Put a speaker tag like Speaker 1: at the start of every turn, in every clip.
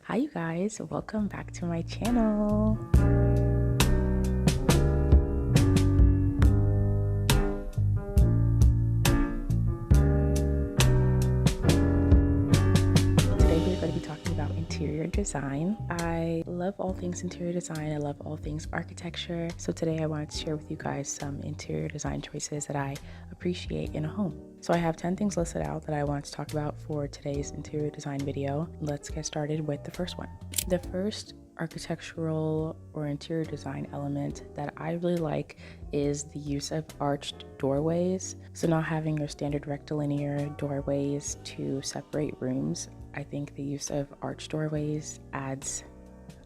Speaker 1: Hi you guys, welcome back to my channel. Today we're going to be talking about interior design. I love all things interior design. I love all things architecture. So today I wanted to share with you guys some interior design choices that I appreciate in a home. So I have 10 things listed out that I want to talk about for today's interior design video. Let's get started with the first one. The first architectural or interior design element that I really like is the use of arched doorways. So not having your standard rectilinear doorways to separate rooms. I think the use of arched doorways adds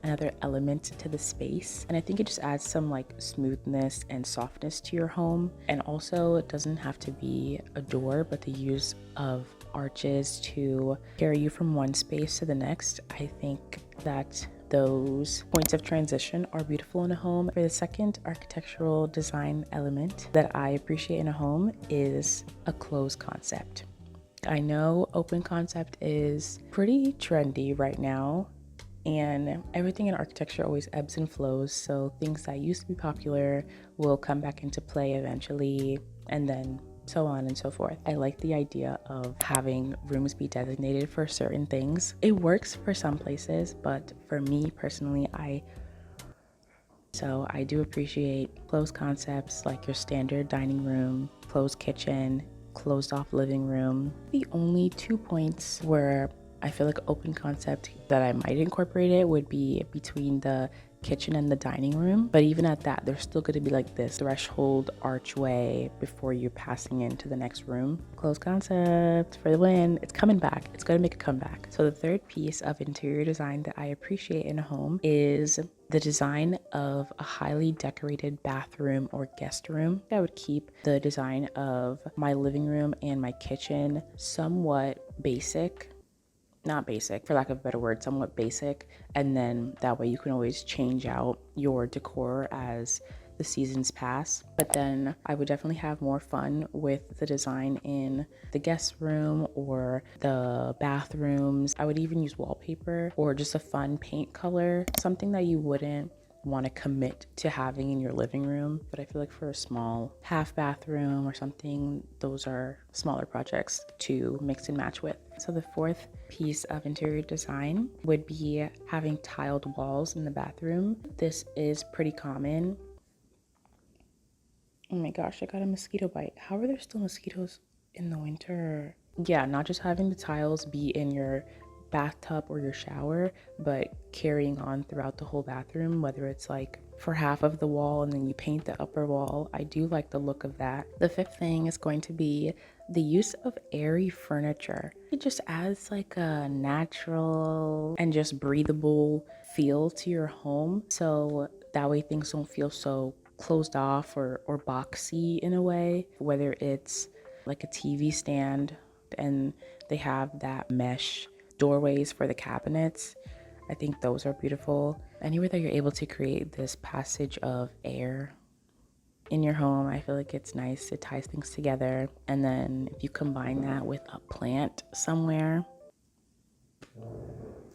Speaker 1: another element to the space, and I think it just adds some like smoothness and softness to your home. And also it doesn't have to be a door, but the use of arches to carry you from one space to the next. I think that those points of transition are beautiful in a home. For the second architectural design element that I appreciate in a home is a closed concept. I know open concept is pretty trendy right now, and everything in architecture always ebbs and flows. So things that used to be popular will come back into play eventually, and then so on and so forth. I like the idea of having rooms be designated for certain things. It works for some places, but for me personally, I do appreciate closed concepts like your standard dining room, closed kitchen, closed off living room. The only 2 points where I feel like open concept that I might incorporate it would be between the kitchen and the dining room. But even at that, there's still going to be like this threshold archway before you're passing into the next room. Closed concept for the win. It's coming back. It's going to make a comeback. So the third piece of interior design that I appreciate in a home is the design of a highly decorated bathroom or guest room. I would keep the design of my living room and my kitchen somewhat basic. Not basic, for lack of a better word, somewhat basic. And then that way you can always change out your decor as the seasons pass. But then I would definitely have more fun with the design in the guest room or the bathrooms. I would even use wallpaper or just a fun paint color, something that you wouldn't want to commit to having in your living room. But I feel like for a small half bathroom or something, those are smaller projects to mix and match with. So the fourth piece of interior design would be having tiled walls in the bathroom. This is pretty common. Oh my gosh, I got a mosquito bite. How are there still mosquitoes in the winter? Yeah, not just having the tiles be in your bathtub or your shower, but carrying on throughout the whole bathroom, whether it's like for half of the wall and then you paint the upper wall. I do like the look of that. The fifth thing is going to be the use of airy furniture. It just adds like a natural and just breathable feel to your home, so that way things don't feel so closed off or boxy in a way. Whether it's like a TV stand and they have that mesh doorways for the cabinets, I think those are beautiful. Anywhere that you're able to create this passage of air in your home, I feel like it's nice. It ties things together. And then if you combine that with a plant somewhere,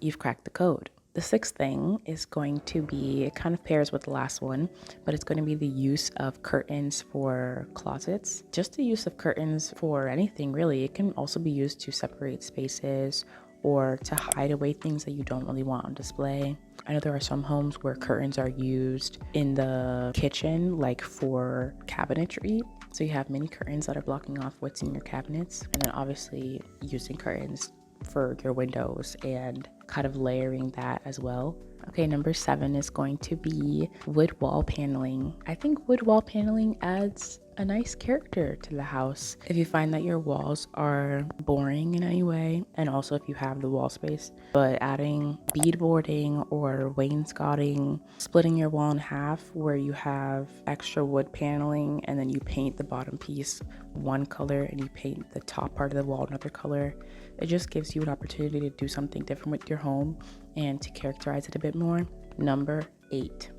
Speaker 1: you've cracked the code. The sixth thing is going to be, it kind of pairs with the last one, but it's going to be the use of curtains for closets. Just the use of curtains for anything really. It can also be used to separate spaces or to hide away things that you don't really want on display. I know there are some homes where curtains are used in the kitchen, like for cabinetry. So you have mini curtains that are blocking off what's in your cabinets. And then obviously using curtains for your windows and kind of layering that as well. Okay, number 7 is going to be wood wall paneling. I think wood wall paneling adds a nice character to the house. If you find that your walls are boring in any way, and also if you have the wall space, but adding beadboarding or wainscoting, splitting your wall in half where you have extra wood paneling and then you paint the bottom piece one color and you paint the top part of the wall another color, it just gives you an opportunity to do something different with your home and to characterize it a bit more. Number 8.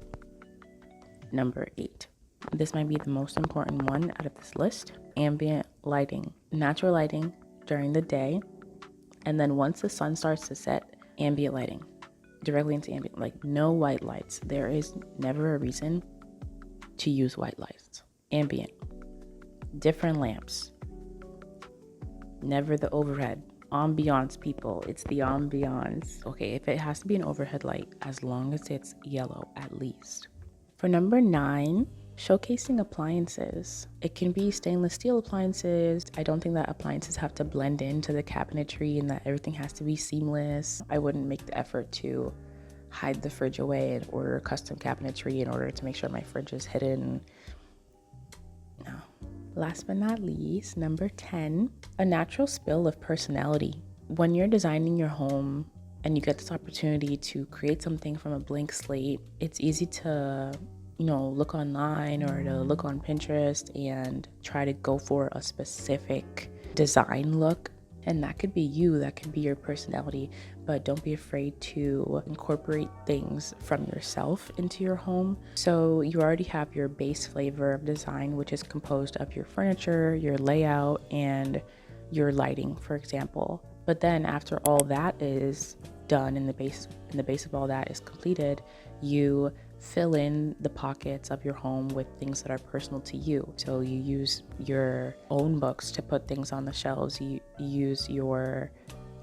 Speaker 1: This might be the most important one out of this list. Ambient lighting. Natural lighting during the day, and then once the sun starts to set, ambient lighting. directly into ambient, like no white lights. There is never a reason to use white lights. Ambient, different lamps, never the overhead. Ambiance, people, it's the ambiance. Okay, if it has to be an overhead light, as long as it's yellow at least. For number 9, showcasing appliances. It can be stainless steel appliances. I don't think that appliances have to blend into the cabinetry and that everything has to be seamless. I wouldn't make the effort to hide the fridge away and order custom cabinetry in order to make sure my fridge is hidden. No. Last but not least, number 10, a natural spill of personality. When you're designing your home and you get this opportunity to create something from a blank slate, it's easy to look online or to look on Pinterest and try to go for a specific design look. And that could be you, that could be your personality, but don't be afraid to incorporate things from yourself into your home. So you already have your base flavor of design, which is composed of your furniture, your layout, and your lighting, for example. But then after all that is done and the base of all that is completed, you fill in the pockets of your home with things that are personal to you. So you use your own books to put things on the shelves. You use your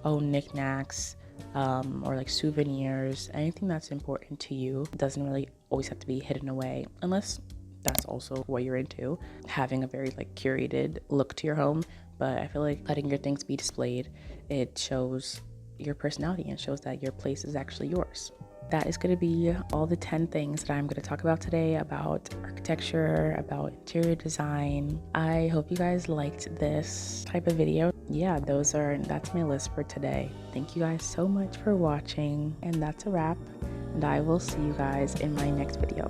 Speaker 1: own knickknacks or like souvenirs, anything that's important to you. It doesn't really always have to be hidden away, unless that's also what you're into, having a very like curated look to your home. But I feel like letting your things be displayed, it shows your personality and shows that your place is actually yours. That is going to be all the 10 things that I'm going to talk about today about architecture, about interior design. I hope you guys liked this type of video. Yeah, that's my list for today. Thank you guys so much for watching, and that's a wrap. And I will see you guys in my next video.